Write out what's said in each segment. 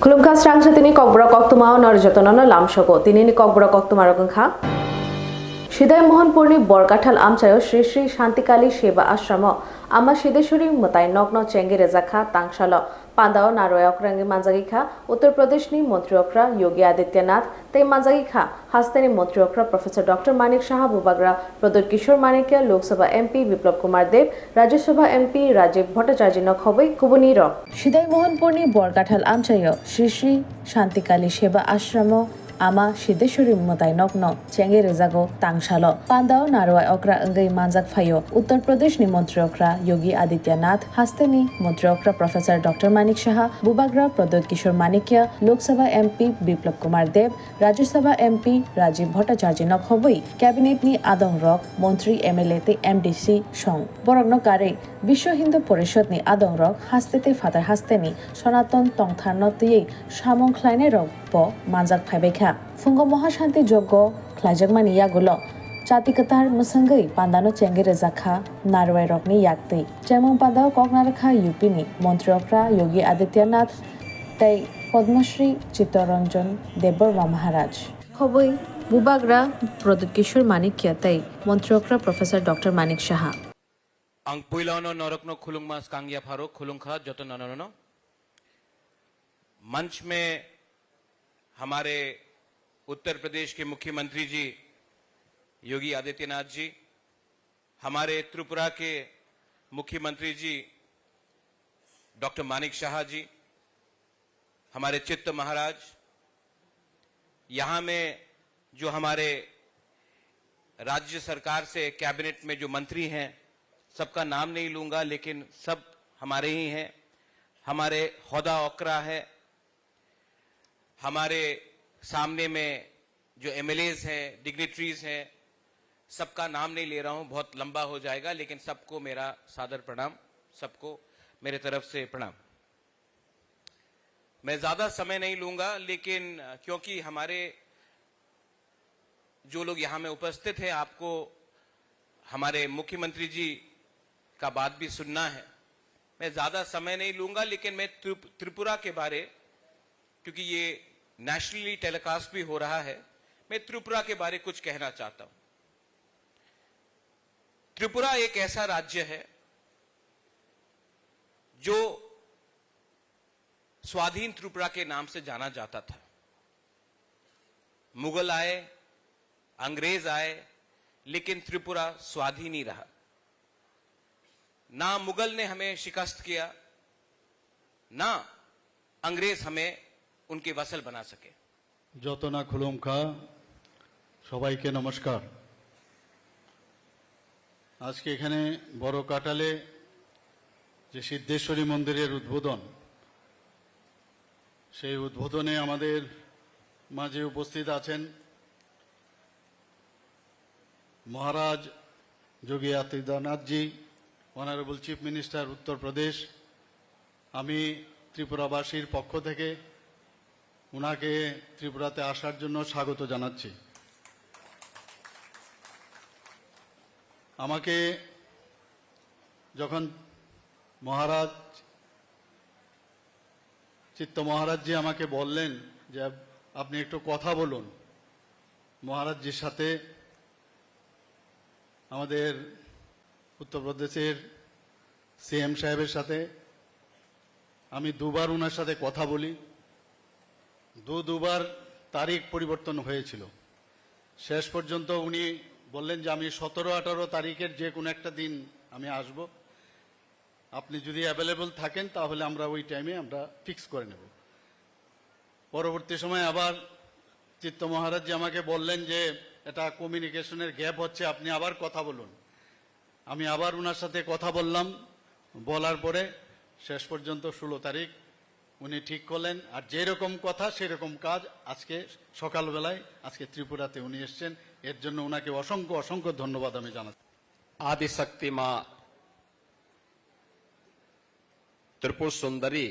Kulumka strang sa tini kokbra koktumao norjotonono lamsoko tinini kokbra koktumarokon kha সিদাই মোহনপুরনি বরকাঠাল আমচায় Shri Shri Shantikali সেবা আশ্রম আমা সিদেশ্বরী মতাই নগ্ন চেঙ্গি রেজাখা তাংশাল পান্দাও নারয়করাঙ্গি মানজাগিখা উত্তর প্রদেশনি মন্ত্রীকরা যোগী আদিত্যনাথ তাই মানজাগিখা হাস্তানি মন্ত্রীকরা প্রফেসর ডক্টর মানিক সাহা বুবাগরা প্রদোত কিশোর মানিকিয়া লোকসভা এমপি বিপ্লব কুমার দেব রাজ্যসভা এমপি রাজীব ভট্টাচার্য খবই খুবনি র সিদাই মোহনপুরনি বরকাঠাল আমচায় শ্রী শ্রী শান্তিকালী সেবা আশ্রম ama সিদ্ধেশ্বরী মতাই নগ্ন চেঙ্গে রেজাগো তাংশাল পান্দাও নারওয়াই অকরা অঙ্গই মানজাক ফাইও উত্তর প্রদেশ নি মন্ত্রী অকরা যোগী আদিত্যনাথ হাস্তেনি মন্ত্রী অকরা প্রফেসর ডক্টর মানিক সাহা বুবাগ্রা প্রদোত কিশোর মানিকিয়া Lok Sabha MP Biplab Kumar Deb Rajya Sabha MP Rajib Bhattacharya নখবই cabinet নি আদং রক মন্ত্রী এমএলএ তে এমডিসি সং বরগ্ন কারে বিশ্ব হিন্দু পরিষদ নি আদং রক হাস্তেতে ফাদার হাস্তেনি সনাতন তংথানতিয়ে সামংখ্লাইনে রক প মানজাক ফাইবেখা ফুঙ্গ মহাশান্তি যজ্ঞ খ্লাইজাকমানি ইয়াগুলো জাতিকতার মুসঙ্গই পান্দানো চেঙ্গে রেজাখা নারওয়াই রকনি ইয়াকতেই চেমং পান্দাও ককনারখা ইউপিনি মন্ত্রীকরা যোগী আদিত্যনাথ তাই পদ্মশ্রী চিত্তরঞ্জন দেববর্মা মহারাজ খবই বুবাগ্রা প্রদোত কিশোর মানিকিয়া তাই মন্ত্রীকরা professor doctor Manik Saha ang puilano norokno khulungmas kangya pharo khulungkha joto nanono मंच में हमारे उत्तर प्रदेश के मुख्यमंत्री जी योगी आदित्यनाथ जी, हमारे त्रिपुरा के मुख्यमंत्री जी डॉक्टर मानिक शाह जी, हमारे चित्त महाराज, यहां में जो हमारे राज्य सरकार से कैबिनेट में जो मंत्री हैं, सबका नाम नहीं लूंगा लेकिन सब हमारे ही हैं, हमारे होदा ओकरा है, हमारे सामने में जो एमएलएज हैं, डिग्निटरीज हैं, सबका नाम नहीं ले रहा हूं, बहुत लंबा हो जाएगा, लेकिन सबको मेरा सादर प्रणाम, सबको मेरे तरफ से प्रणाम। मैं ज्यादा समय नहीं लूंगा, लेकिन क्योंकि हमारे जो लोग यहां में उपस्थित हैं, आपको हमारे मुख्यमंत्री जी का बात भी सुनना है, मैं ज्यादा समय नहीं लूंगा, लेकिन मैं त्रिपुरा के बारे, क्योंकि ये नेशनली टेलीकास्ट भी हो रहा है, मैं त्रिपुरा के बारे कुछ कहना चाहता हूं। त्रिपुरा एक ऐसा राज्य है जो स्वाधीन त्रिपुरा के नाम से जाना जाता था। मुगल आए, अंग्रेज आए, लेकिन त्रिपुरा स्वाधीन ही रहा। ना मुगल ने हमें शिकस्त किया, ना अंग्रेज हमें उनके वसल बना सके। যতনা খুলুমখা সবাইকে নমস্কার। আজকে এখানে বড় কাটালে যে সিদ্ধেশ্বরী মন্দিরের উদ্বোধন, সেই উদ্বোধনে আমাদের মাঝে উপস্থিত আছেন মহারাজ যোগী Adityanath ji, honourable chief minister Uttar Pradesh. আমি ত্রিপুরাবাসীর পক্ষ থেকে উনাকে ত্রিপুরাতে আসার জন্য স্বাগত জানাচ্ছি। আমাকে যখন মহারাজ চিত্ত মহারাজজি আমাকে বললেন যে আপনি একটু কথা বলুন মহারাজজির সাথে, আমাদের উত্তরপ্রদেশের সিএম সাহেবের সাথে, আমি দুবার ওনার সাথে কথা বলি, দুবার তারিখ পরিবর্তন হয়েছিল। শেষ পর্যন্ত উনি বললেন যে আমি 17-18 তারিখের যে কোনো একটা দিন আমি আসব, আপনি যদি অ্যাভেলেবল থাকেন তাহলে আমরা ওই টাইমে আমরা ফিক্স করে নেব। পরবর্তী সময় আবার চিত্ত মহারাজজি আমাকে বললেন যে এটা কমিউনিকেশনের গ্যাপ হচ্ছে, আপনি আবার কথা বলুন। আমি আবার ওনার সাথে কথা বললাম, বলার পরে শেষ পর্যন্ত 16 তারিখ উনি ঠিক করলেন। আর যেরকম কথা সেরকম কাজ আজকে সকালবেলায় আজকে ত্রিপুরাতে উনি এসেছেন, এর জন্য ওনাকে অসংখ্য অসংখ্য ধন্যবাদ আমি জানাচ্ছি। आदिशक्ति मां त्रिपुर सुंदरी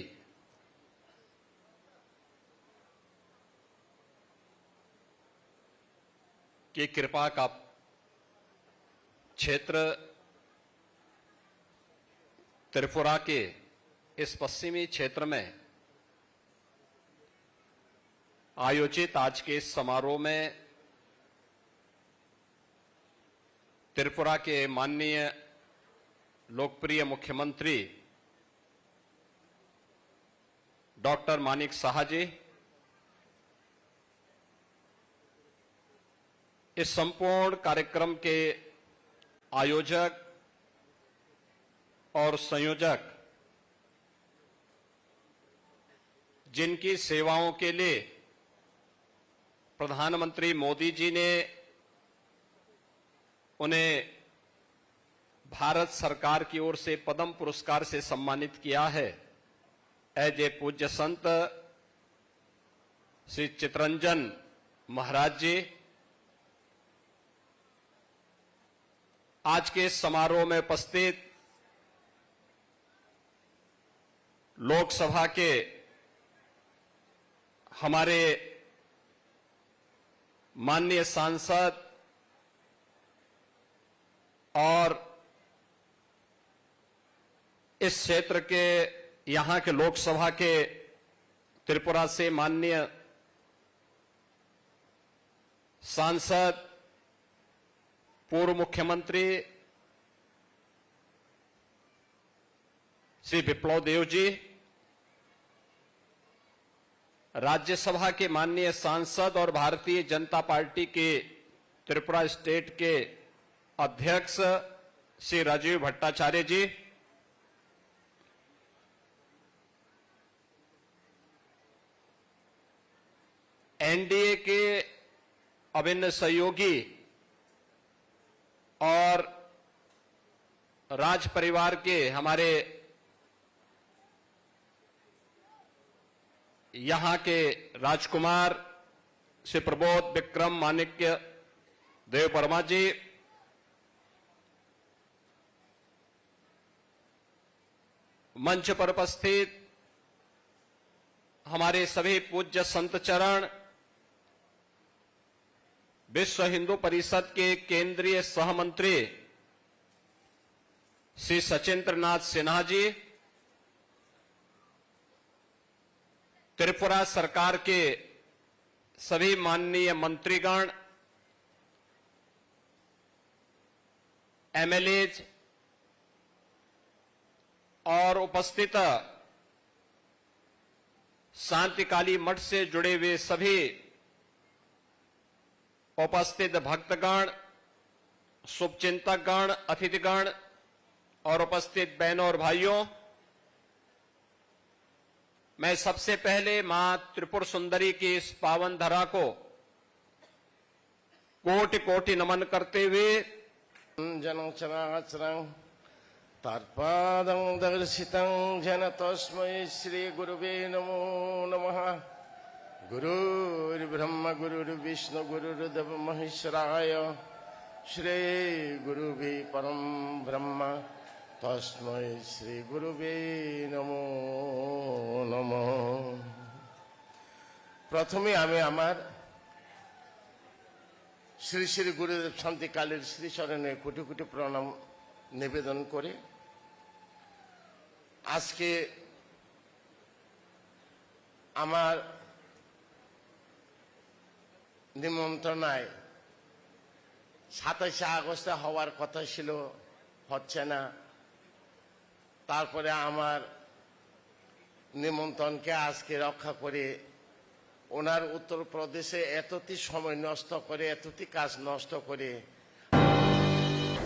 की कृपा का क्षेत्र त्रिपुरा के इस पश्चिमी क्षेत्र में आयोजित आज के इस समारोह में त्रिपुरा के माननीय लोकप्रिय मुख्यमंत्री डॉक्टर मानिक साहा जी, इस संपूर्ण कार्यक्रम के आयोजक और संयोजक, जिनकी सेवाओं के लिए प्रधानमंत्री मोदी जी ने उन्हें भारत सरकार की ओर से पद्म पुरस्कार से सम्मानित किया है, ऐजे पूज्य संत श्री चितरंजन महाराज जी, आज के इस समारोह में उपस्थित लोकसभा के हमारे माननीय सांसद और इस क्षेत्र के यहां के लोकसभा के त्रिपुरा से माननीय सांसद, पूर्व मुख्यमंत्री श्री विप्लव देव जी, राज्यसभा के माननीय सांसद और भारतीय जनता पार्टी के त्रिपुरा स्टेट के अध्यक्ष श्री राजीव भट्टाचार्य जी, एनडीए के अभिन्न सहयोगी और राज परिवार के हमारे यहां के राजकुमार श्री प्रबोध विक्रम माणिक्य देव वर्मा जी, मंच पर उपस्थित हमारे सभी पूज्य संत चरण, विश्व हिंदू परिषद के केंद्रीय सहमंत्री श्री सचिंद्र नाथ सिन्हा जी, त्रिपुरा सरकार के सभी माननीय मंत्रीगण, एमएलएज और उपस्थित शांतिकाली मठ से जुड़े हुए सभी उपस्थित भक्तगण, शुभचिंतकगण, अतिथिगण और उपस्थित बहनों और भाइयों, मैं सबसे पहले मां त्रिपुर सुंदरी की इस पावन धरा को कोटि कोटि नमन करते हुए जनं चराचरं तत्पादं दर्शितं जन तस्मै श्री गुरुवे नमो नमः। गुरुर्ब्रह्म गुरुर्विष्णु गुरुर्देव महेश्वराय श्री गुरुवे परम ब्रह्म तस्मै श्री गुरुवे नमो नमः। प्रथमे आमी आमार श्री श्री गुरुदेव शांतिकालेर श्री चरणे कोटि कोटि प्रणाम निवेदन करे आज के आमार निमंत्रणाय 27 আগস্টে হওয়ার কথা ছিল, হচ্ছে না। তারপরে আমার নিমন্ত্রণকে আজকে রক্ষা করে ওনার উত্তরপ্রদেশে এতটি সময় নষ্ট করে, এতটি কাজ নষ্ট করে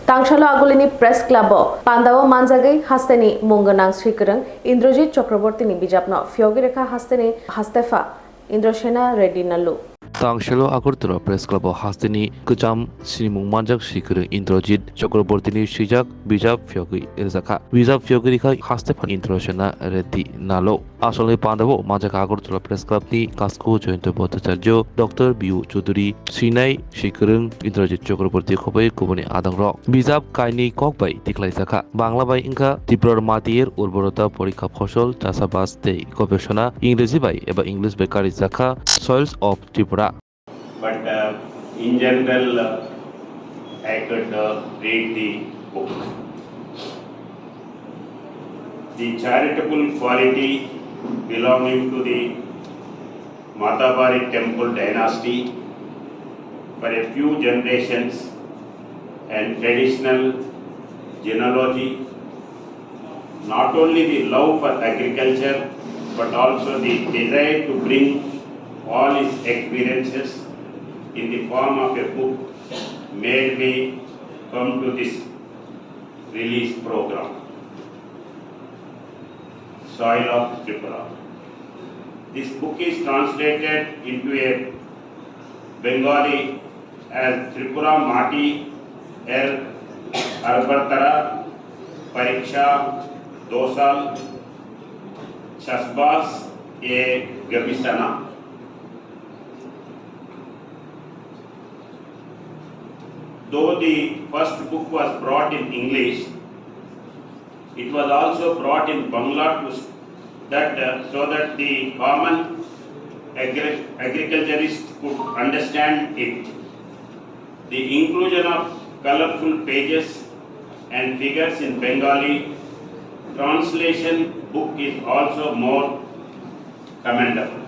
Tangshalo Agulini Press Club Pandawa Manzagai Hasteni Munganang Srikurang Indrajit Chakraborty ni Bijapna Fyogirekha Hasteni Hastefa Indrashena Reddy Nalu Tangshalo Agurtala Press Club Hasteni Kucham Sinimung Manjak Srikurang Indrajit Chakraborty ni Shijak Bijap Fyogi Ilzaka Bijap Fyogirekha Hastefa Indrashena Reddy Nalu আসলে পান্ডাবো মাজাক Agartala press club নি কাসকো Jayanta Bhattacharya doctor বিউ চৌধুরী সিনাই শিকরং ইন্দ্রজিৎ চক্রবর্তী খবই কুবনি আদং রক বিজাব কাইনি কক বাই তিখলাই জাখা বাংলা বাই ইনকা ত্রিপুরার মাটির উর্বরতা পরীক্ষা ফসল চাষাবাস তে গবেষণা ইংরেজি বাই এবা ইংলিশ বেকারি জাখা soils of Tripura But in general, I could read the book. The charitable quality belonging to the Matabari temple dynasty for a few generations and traditional genealogy, not only the love for agriculture but also the desire to bring all his experiences in the form of a book made me come to this release program, Soil of Tripura. This book is translated into a Bengali as Tripura Mati Arbartara Pariksha Dosal Chasbas e Gabisana. Though the first book was brought in English, it was also brought in Bangla so that the common agriculturist could understand it. The inclusion of colorful pages and figures in Bengali translation book is also more commendable.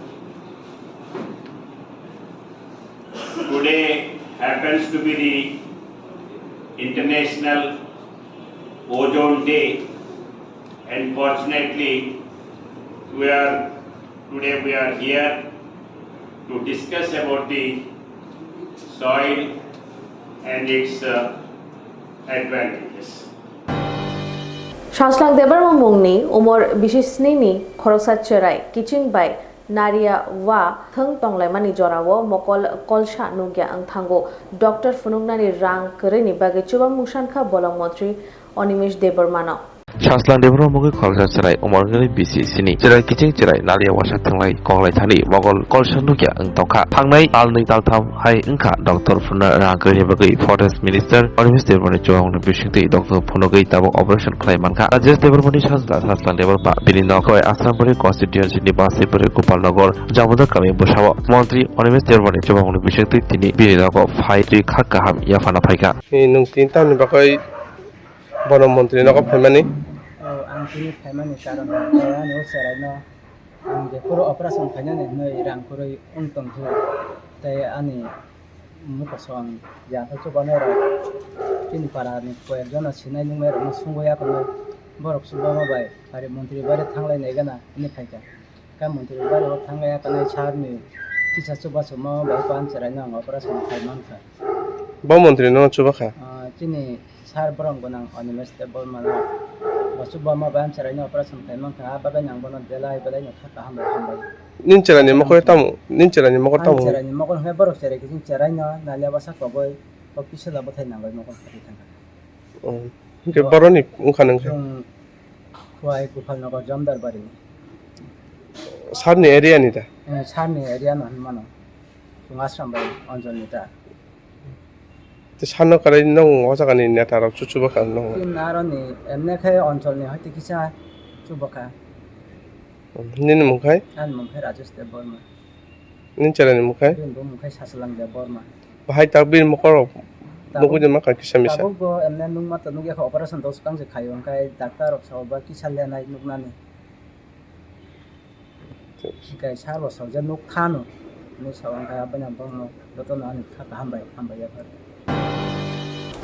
Today happens to be the International Ozone Day, and fortunately we are here to discuss about the soil and its advantages. Shanslang Debarma Mungni, Umor Bishisnini, Korosat Cherai, Kitching by Naria Wa, Thung Tonglemani Jorawo, Mokol Kolsha Nugya Angtango, Dr. Funugnani Rang Kerini Bagachuba Mushanka Bolomotri, Onimish Debarmana. Shanslang Debarma Mungi Kolsha Cherai, Umorgani BC Sini, Cherai Kitching Cherai, Naria Washa Tanglai, Konglai Tani, Mokol Kolsha Nugya Angtonka, Tangnai, Alni Taltam, Hai Inka, Dr. Funa Rang Kerini Bagi, Forest Minister, Onimis Debarmani Joang Bishingti, Dr. Funugai Tabo Operation Klaimanka, Rajesh Debarmani Shanslang Debarma, Bininokoi, Assambly Constituency Nibasi Puri Kupalnagor, Jamuda Kami Bushawa, Montri, Onimis Debarmani Joang Bishingti, Tini, Bininoko, Haiti Kakaham, Yafana Paika. Nung tintam bakoy bono montri nako pemani ang tini pemani karon kaya no saray no ang de puro operasyon kanya ne no irang puro untong thu tay ani mukosong ya to banera tini para ni ko ekjon sinai nung mer musunggoya kono borok subama bai pare mantri bare thanglai nei gana ni phaika ka mantri bare thanglai kana charni kisa chuba chuma bai pan saray no operasyon khai manka bo montri no chuba kha tini sar borong gonang Onimis Debarmana basubama bam saray no operasyon khai manka ba nang bono delai belai no thaka hambai hambai ninchara ni mako tamu ninchara ni mako tamu saray ni mako he borok saray kisin saray no nalia basa koboy official abo thai nang mako thaki thanga ke boroni unkhanang kha kuai kufal nagor jamdar bari sarni area ni ta sarni area no mano tungasram bai onjol ni ta te sanno kare nong osakani neta ro chuchuba kha nong tin aroni emne khai onjol ni hoite kisa chubaka nin mukhai an mumkhai Rajesh Debarma ninchara ni mukhai tin bo mumkhai Shanslang Debarma bahai takbir mokoro mugu jema ka kisamisa tabugo emne nungma tanu ge operation dos kang je khayon kai doctor ok sawa kisal lenai nuknani kai salo sawja nuk thano ni sawang kai abana bangno dotona ani thaka hambai ya par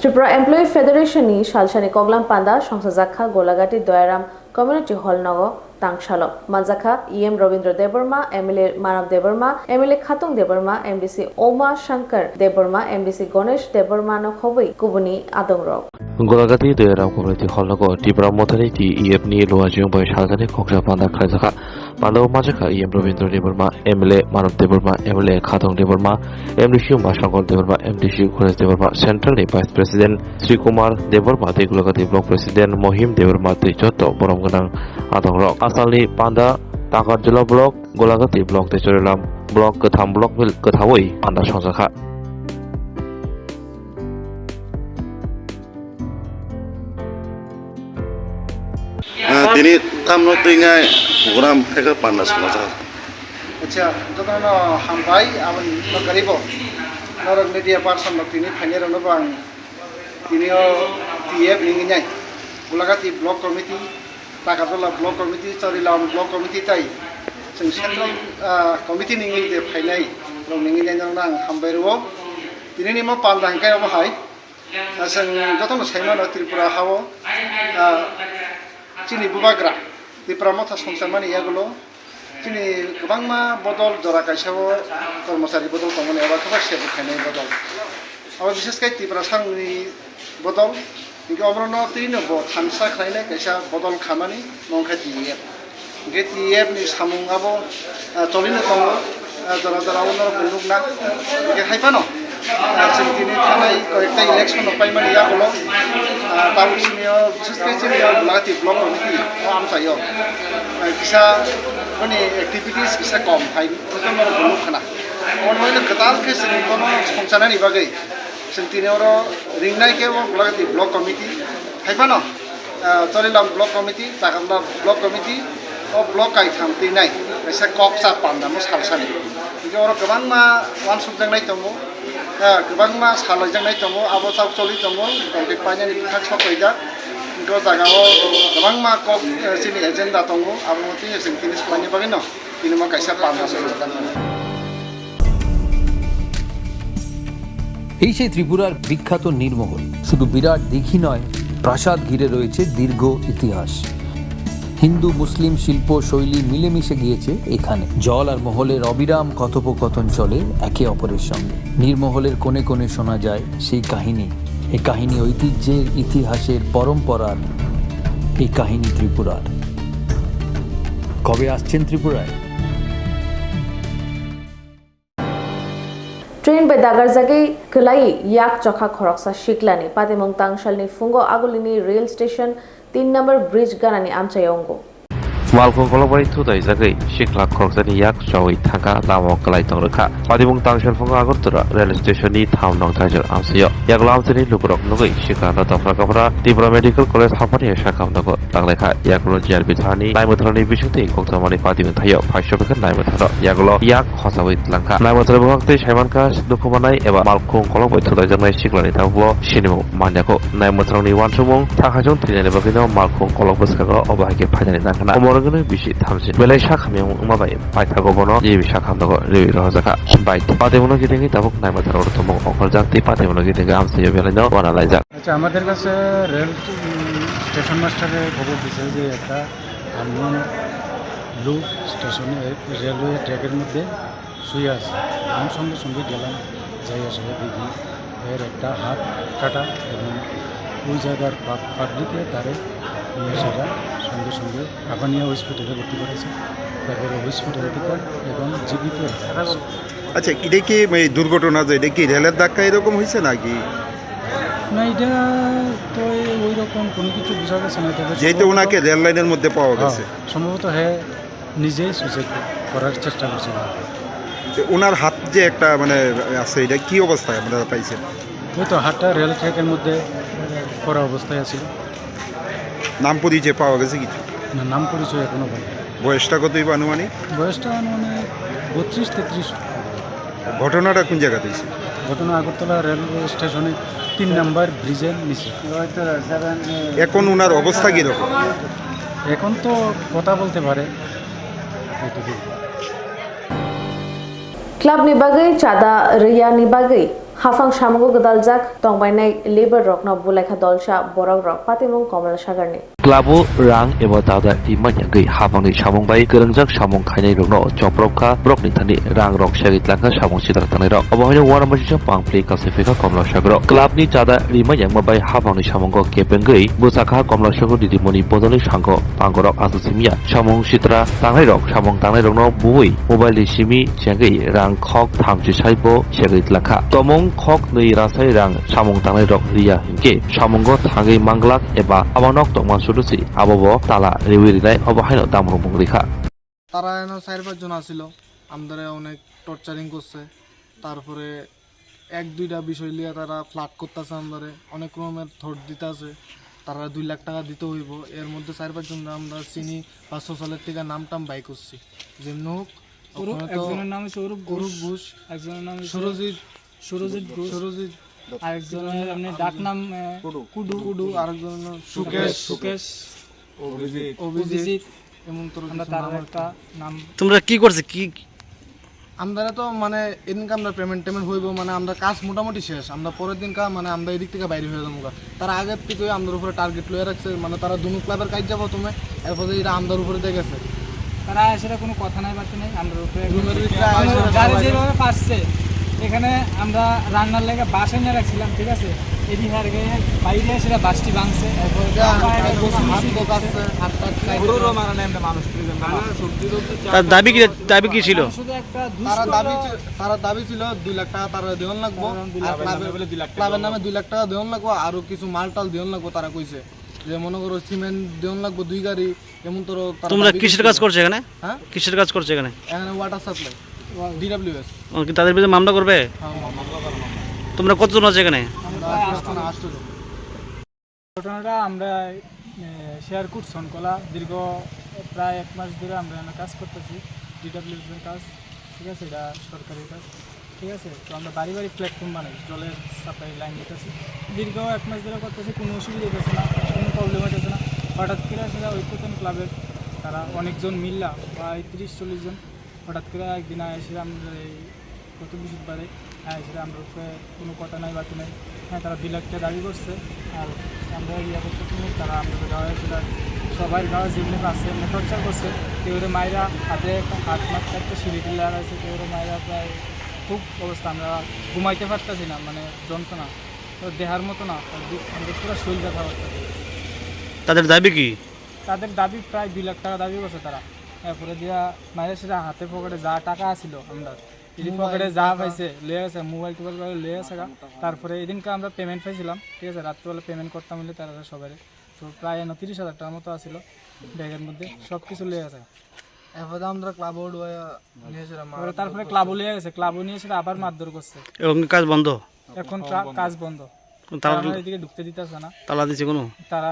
Tripura Employee Federation ni Shalshani Koglam Panda, Shongsajakha, Golagati, Doyaram, Community Hall Nago, Tangshalo, Manzakha, EM Ravindra Debarma, MLA Manav Debarma, MLA Khatung Debarma, MDC Oma Shankar Debarma, MDC Ganesh Debarma no Khobui, Kubuni Adongrok. Golagati Doyaram Community Hall Nago, Tripura Motority, EF Ni Luajung by Shalshani Koglam Panda Krajaka, Panda Majaka, EM Ravindra Debarma, MLA Manav Debarma, MLA Khatung Debarma, MDC Oma Shankar Debarma, MDC Ganesh Debarma, Central Vice President Sri Kumar Debarma, Golagati Block President Mohim Debarma, Joto, Boromganang Adongrok. Asalni Panda Takarjula Block, Golagati Block, Techorelam Block, Katham Block, Kathawai, Panda Shongzakha. Ini tamu tinggal program mereka panas macam. Acha, jotano hambai aban nagaribo. Norok media person nok tini phangero no bang. Tinio TF ninginyai. Golagati block committee, Takarjula block committee, Chorilam block committee tai. जों central committee निङै जे फायनाय रं निङै नायनांगौ आं हामबाय र'आव दिनैनि मा पान दांखायाव बाहाय जों जतन साइमानो त्रिपुरा हाव चिनि बुबाग्रा त्रिपुरा मथा संसारमानि यागुलो चिनि गोबां मा बदल जरा काइसाव कर्मचारी बदल दंमोन एबा गोबां सेबो खायनाय बदल अब विशेषकै त्रिपुरा सांनि बदल इनके अब्रनो तीनबो थानसा खायनाय काइसा बदल खामानि नंखा दिए इनके टीएफ नि सामुंगाबो चलिनो दङ जरा जरा उनाव बुलुगना इनके हाइफानो जों दिनै थानाय कয়েকটা इलेक्शन पाइमानि यागुलो ताउसिनियो विशेषकै चिनियो लागाति ब्लक कमिटि आमसायो किसा माने एक्टिभिटीज किसा कम हाय उनाव बुलुगना अनलाइन गताल के जों कोनो संसानानि बागै जों दिनैरो रिंनाय के लागाति ब्लक कमिटि हाइफानो चलिलाम ब्लक कमिटि ताकामला block committee o blok kai tham ti nai kaisa kok sa panda mo salsani ike oro gobang ma wan subjang nai tongo gobang ma salajang nai tongo abo chau choli tongo kontek paina ni thak sokoida iko jaga o gobang ma kok sini agenda tongo abo ti sing tinis pani bagino tini ma kaisa panda sokoida এই সেই ত্রিপুরার বিখ্যাত নীরমহল শুধু বিরাট দিঘি নয় প্রাসাদ ঘিরে রয়েছে দীর্ঘ ইতিহাস হিন্দু মুসলিম শিল্প শৈলী মিলেমিশে গিয়েছে এখানে জল আর মহলের অবিরাম কথোপকথন চলে একে অপরের সঙ্গে নীরমহলের কোণে কোণে শোনা যায় সেই কাহিনী এই কাহিনী ঐতিহ্যের ইতিহাসের পরম্পরার এই কাহিনী ত্রিপুরার কবে আসছেন ত্রিপুরায় train bai dagar jagai kelai yak chokha khoroksa shiklani patimong tangsalni fungo agulini rail station 3 number bridge ganani amchayongo Malkong kolobari tudai jagai shikla khorokjani yak chawi thaka lamo kalai tongrokha patimong tangsal fungo agartara rail station ni tham nong thajor amsayo yak lamchani lukrok nugai shikla na tafra kapra Tripura medical college hapani shakam nago tanglekha yaklo jr bithani naimothrani bisukti koktamani patimong thayo 500 bekha naimothro yaklo yak khosawi langkha naimothro bhakti saimanka dukumanai eba malkong kolobari tudai janai shiklani tabo sinimu manyako naimothroni wansumong thakajong trinani bagino malkong kolobari skago obahike phaidani nakana গণে বেশি থামছে বেলাই শাখামিও উমাবাই পাইথাগবনো এই শাখামদগ রেই রহজাকা বাইত পাতেমনো গিতেঙ্গি তাবক নাইমাথার অর্থম অকল জাতি পাতেমনো গিতেঙ্গি আমসাইও বেলাইনো ওয়ানালাই যাক আচ্ছা আমাদের কাছে রেল স্টেশন মাস্টারে খবর দিছে যে একটা আননোন লোক স্টেশনে রেলওয়ে ট্র্যাকের মধ্যে শুয়ে আছে আমি সঙ্গে সঙ্গে গেলাম যাই আসলে দেখি এর একটা হাত কাটা এবং ওই জায়গার পাবলিকে তারে নিয়ে সেটা সঙ্গে সঙ্গে আবানিয়া হসপিটালে ভর্তি করেছে তারপরে হসপিটাল থেকে এবং জীবিত আচ্ছা এটা কি এই দুর্ঘটনা যে এটা কি রেলের ধাক্কা এরকম হয়েছে নাকি না এটা তো ওই রকম কোনো কিছু বোঝা গেছে না তবে যেহেতু ওনাকে রেল লাইনের মধ্যে পাওয়া গেছে সম্ভবত হ্যাঁ নিজেই সুইসাইড করার চেষ্টা করছিল ওনার হাত যে একটা মানে আছে এটা কি অবস্থায় আপনারা পাইছেন ওই তো হাতটা রেল ট্র্যাকের মধ্যে পড়া অবস্থায় আছিল নাম পরিচয় পাওয়া গেছে কিছু না নাম পরিচয় এখনো পাই বয়সটা কতই আনুমানিক বয়সটা আনুমানিক 32-33 ঘটনাটা কোন জায়গাতে হয়েছে ঘটনা আগরতলা রেলওয়ে স্টেশনে 3 নাম্বার ব্রিজের নিচে এখন ওনার অবস্থা কীরকম এখন তো কথা বলতে পারে club ni bagai chada riya ni bagai hafang shamugo gdaljak tongbainai labor rokno bulekha dolsha borok rok patimong komal sagarni Klabo rang eba dada imanya gei habangni samung bai gerangjak samung khainai rokno choprokha brokni thani rang rok sagit langkha samung sidar tanai rok obohino wara masisa pangpli kasifika komla sagro klabni chada rimanya mabai habangni samungo kepengei busakha komla sagro didimoni bodoni sangko pangorok asusimia samung sitra tangai rok samung tanai rokno bui mobile ni simi chengei rang khok thamchi saibo sagit langkha tomong khok nei rasai rang samung tanai rok riya hingke samungo thangai manglak eba abanok tongma সুরুচি আবব তালা রেউরিলাই অবহাইনো দামরু মুগরিখা তারা এনো 4-5 জন আছিল আমদারে অনেক torturing করছে তারপরে এক দুইটা বিষয় লিয়া তারা ফ্ল্যাট করতেছে আমদারে অনেক রকমের থট দিতেছে তারা 2 লাখ টাকা দিতে হইব এর মধ্যে 4-5 জন আমরা চিনি 500 সালের থেকে নামটাম বাই করছি যেমন হোক একজনের নাম সৌরভ ঘোষ একজনের নাম সুরজিৎ আরেকজনের এমনি ডাক নাম কুডু আরেকজনের সুকেশ অভিজিৎ এমন তোর তার একটা নাম তোমরা কি করছে কি আমরা তো মানে এদিনকে আমরা পেমেন্ট হইব মানে আমরা কাজ মোটামুটি শেষ আমরা পরের দিন মানে আমরা এদিক থেকে বাইরে হয়ে যাবো তারা আগের থেকে আমাদের উপরে টার্গেট লয়ে রাখছে মানে তারা দুনো ক্লাবের কাজ যাবো তুমি এরপরে এটা আমাদের উপরে দেখেছে তারা সেটা কোনো কথা নাই বাকি নেই আমাদের উপরে যেভাবে পারছে এখানে আমরা রান্নার লেগে বাসে নিয়ে রাখছিলাম ঠিক আছে এদিকে বাইরে সেটা বাসটি ভাঙছে তার দাবি কি ছিল তারা দাবি ছিল 2 লাখ টাকা তারা দেওয়ান লাগবো ক্লাবের নামে 2 লাখ টাকা দেওয়ান লাগবো আরো কিছু মালটাল দেওয়ান লাগবো তারা কইছে যে মনে করো সিমেন্ট দেওয়ান লাগবো 2 গাড়ি এমন তোর তোমরা কিসের কাজ করছো এখানে হ্যাঁ কিসের কাজ করছো এখানে ওয়াটার সাপ্লাই ডিডব্লিউএস তাদের বিরুদ্ধে মামলা করবে তোমরা কতজন আছে এখানে ঘটনাটা আমরা শেয়ার করছন কলা দীর্ঘ প্রায় 1 মাস ধরে আমরা কাজ করতেছি ডিডব্লিউএস এর কাজ ঠিক আছে এটা সরকারি কাজ ঠিক আছে তো আমরা বাড়ি বাড়ি প্ল্যাটফর্ম বানাই জলের সাপ্লাই লাইন দিতেছি দীর্ঘ 1 মাস ধরে করতেছি কোনো অসুবিধা হচ্ছে না কোনো প্রবলেম হচ্ছে না হঠাৎ করে সেটা ঐক্যতন ক্লাবের তারা অনেকজন মিললা প্রায় 30-40 জন হঠাৎ করে একদিন এসে আমরা এই গত বৃহস্পতিবারে এসে আমরা কোনো কথা নাই বাকি নাই হ্যাঁ তারা 2 লাখ টাকা দাবি করছে আর আমরা ইয়া করতেছি তারা আমাদের গাঁয়ে সেটা সবাই গাঁয়ে যেগুলো আছে টর্চার করছে কেউ মায়েরা হাতে হাত মাত্র একটা সিঁড়ি টিলা আছে কেউ মায়েরা প্রায় খুব অবস্থা আমরা ঘুমাইতে পারতেছি না মানে যন্ত্রণা দেহার মতো না আমাদের পুরো শরীর ব্যথা করতেছে তাদের দাবি কি তাদের দাবি প্রায় 2 লাখ টাকা দাবি করছে তারা এরপরে দিয়া মায়ের সেটা হাতে পকেটে যা টাকা আছিল আমরা এই পকেটে যা পাইছে লয়ে গেছে মোবাইল টোবাইল করে লয়ে গেছে তারপরে এদিনকে আমরা পেমেন্ট পাইছিলাম ঠিক আছে রাত্রিবেলা পেমেন্ট করতাম মিলে তারা সবাই তো প্রায় 30,000 টাকার মতো আছিল ব্যাগের মধ্যে সব কিছু লয়ে গেছে এরপরে আমরা ক্লাবও নিয়েছিলাম তারপরে ক্লাবও লিয়ে গেছে ক্লাবও নিয়ে সেটা আবার মারধর করছে এবং কাজ বন্ধ এখন কাজ বন্ধ তারা এদিকে ঢুকতে দিতেছে না তালা দিছে কোনো তারা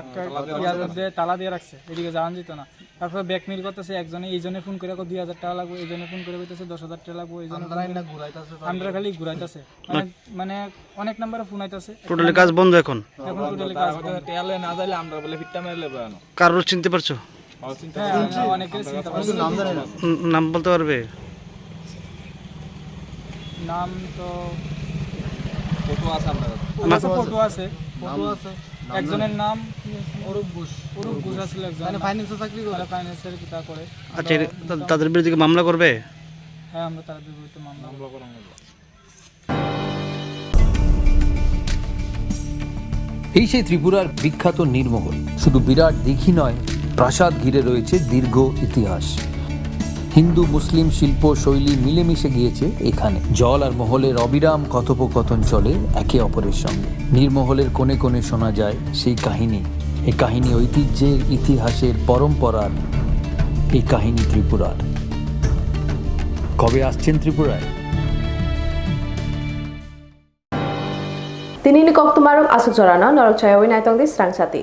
ইয়ার মধ্যে তালা দিয়ে রাখছে এদিকে যাওয়া যেত না তারপরে ব্যাক মিল করতেছে একজনে এইজনে ফোন করে 2,000 টাকা লাগবে এইজনে ফোন করে কইতেছে 10,000 টাকা লাগবে এইজনে আমরা খালি ঘুরাইতেছে মানে অনেক নাম্বারে ফোন আইতাছে টোটালি কাজ বন্ধ এখন টোটালি কাজ বন্ধ টেলে না যাইলে আমরা বলে ফিটটা মেরে লেব না কারোর চিনতে পারছো অনেকের চিন্তা পারছি নাম বলতে পারবে নাম তো ফটো আছে আপনার ফটো আছে একজনের নাম অরূপ ঘোষ আসলে একজন মানে ফাইন্যান্সে চাকরি করে ফাইন্যান্সের কিতা করে আচ্ছা তাদের বিরুদ্ধে মামলা করবে হ্যাঁ আমরা তাদের বিরুদ্ধে মামলা করব এই সেই ত্রিপুরার বিখ্যাত নীরমহল শুধু বিরাট দিঘি নয় প্রাসাদ ঘিরে রয়েছে দীর্ঘ ইতিহাস হিন্দু মুসলিম শিল্প শৈলী মিলেমিশে গিয়েছে এখানে জল আর মহলের অবিরাম কথোপকথন চলে একে অপরের সঙ্গে নীরমহলের কোণে কোণে শোনা যায় সেই কাহিনী এই কাহিনী ঐতিহ্যের ইতিহাসের পরম্পরার এই কাহিনী ত্রিপুরার কবে আসছেন ত্রিপুরায় Tinini kok tumarok asuk jorana norok chaya win aitong dis rang sati.